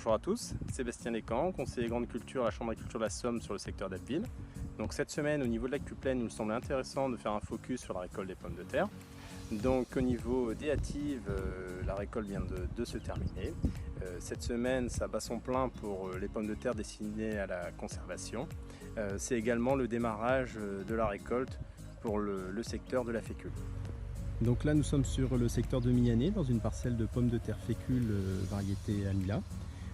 Bonjour à tous, Sébastien Lécan, conseiller grande culture à la Chambre d'agriculture de la Somme sur le secteur d'Abbeville. Donc cette semaine au niveau de l'Actuplaine, il me semble intéressant de faire un focus sur la récolte des pommes de terre. Donc au niveau des hâtives, la récolte vient de se terminer. Cette semaine, ça bat son plein pour les pommes de terre destinées à la conservation. C'est également le démarrage de la récolte pour le secteur de la fécule. Donc là nous sommes sur le secteur de Mignanais dans une parcelle de pommes de terre fécule variété Amila.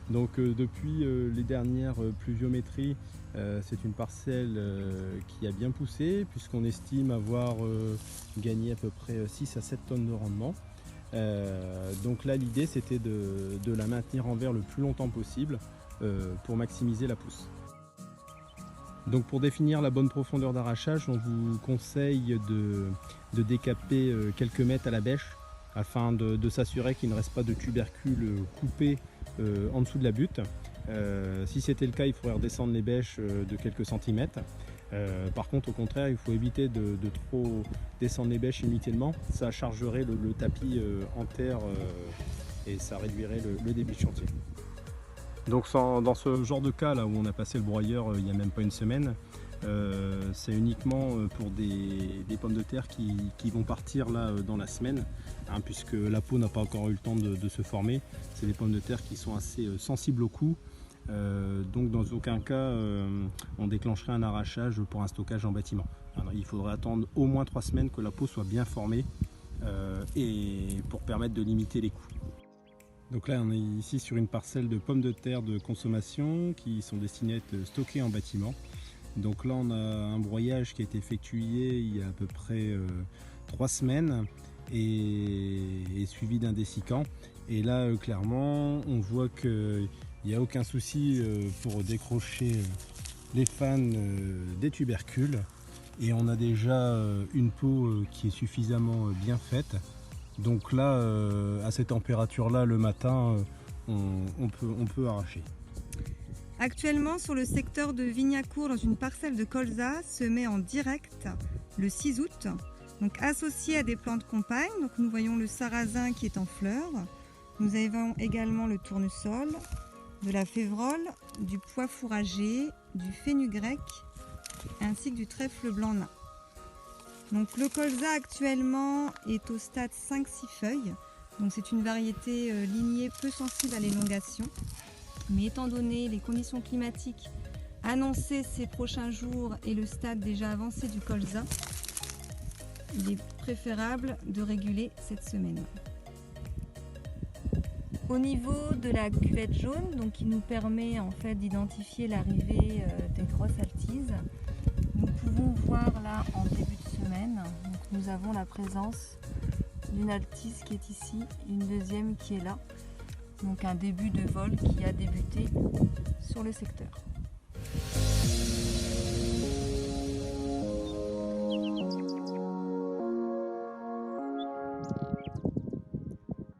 Donc depuis les dernières pluviométries, c'est une parcelle qui a bien poussé puisqu'on estime avoir gagné à peu près 6 à 7 tonnes de rendement. Donc là l'idée c'était de la maintenir en verre le plus longtemps possible pour maximiser la pousse. Donc pour définir la bonne profondeur d'arrachage, on vous conseille de décaper quelques mètres à la bêche afin de s'assurer qu'il ne reste pas de tubercules coupés en dessous de la butte. Si c'était le cas, il faudrait redescendre les bêches de quelques centimètres. Par contre, au contraire, il faut éviter de trop descendre les bêches inutilement. Ça chargerait le tapis en terre et ça réduirait le débit de chantier. Donc dans ce genre de cas là où on a passé le broyeur il n'y a même pas une semaine, c'est uniquement pour des pommes de terre qui vont partir là dans la semaine, hein, puisque la peau n'a pas encore eu le temps de se former. C'est des pommes de terre qui sont assez sensibles au coup, donc dans aucun cas on déclencherait un arrachage pour un stockage en bâtiment. Alors, il faudrait attendre au moins 3 semaines que la peau soit bien formée et pour permettre de limiter les coûts. Donc là on est ici sur une parcelle de pommes de terre de consommation qui sont destinées à être stockées en bâtiment. Donc là on a un broyage qui a été effectué il y a à peu près 3 semaines et suivi d'un dessicant. Et là clairement on voit qu'il n'y a aucun souci pour décrocher les fans des tubercules. Et on a déjà une peau qui est suffisamment bien faite. Donc là, à cette température-là, le matin, on peut arracher. Actuellement, sur le secteur de Vignacourt, dans une parcelle de colza, se met en direct le 6 août, donc associé à des plantes compagnes. Donc nous voyons le sarrasin qui est en fleurs. Nous avons également le tournesol, de la févrole, du pois fourragé, du fenugrec, ainsi que du trèfle blanc nain. Donc le colza actuellement est au stade 5-6 feuilles, donc c'est une variété lignée peu sensible à l'élongation, mais étant donné les conditions climatiques annoncées ces prochains jours et le stade déjà avancé du colza, il est préférable de réguler cette semaine. Au niveau de la cuvette jaune, donc qui nous permet en fait d'identifier l'arrivée des grosses altises, nous pouvons voir là en début de semaine, donc nous avons la présence d'une altise qui est ici, une deuxième qui est là, donc un début de vol qui a débuté sur le secteur.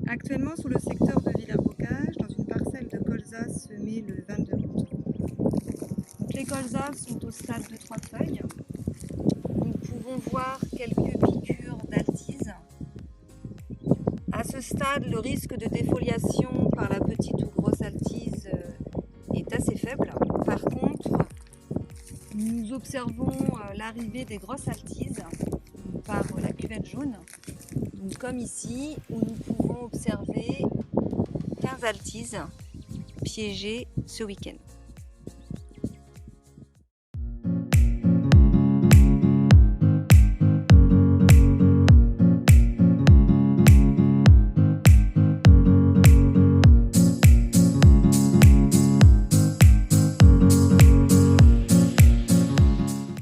Actuellement sur le secteur de Villers-Bocage, dans une parcelle de colza semée le 22 août. Donc les colzas sont au stade de 3 feuilles. Nous pouvons voir quelques piqûres d'altise. À ce stade, le risque de défoliation par la petite ou grosse altise est assez faible. Par contre, nous observons l'arrivée des grosses altises par la cuvette jaune. Donc, comme ici, où nous pouvons observer 15 altises piégées ce week-end.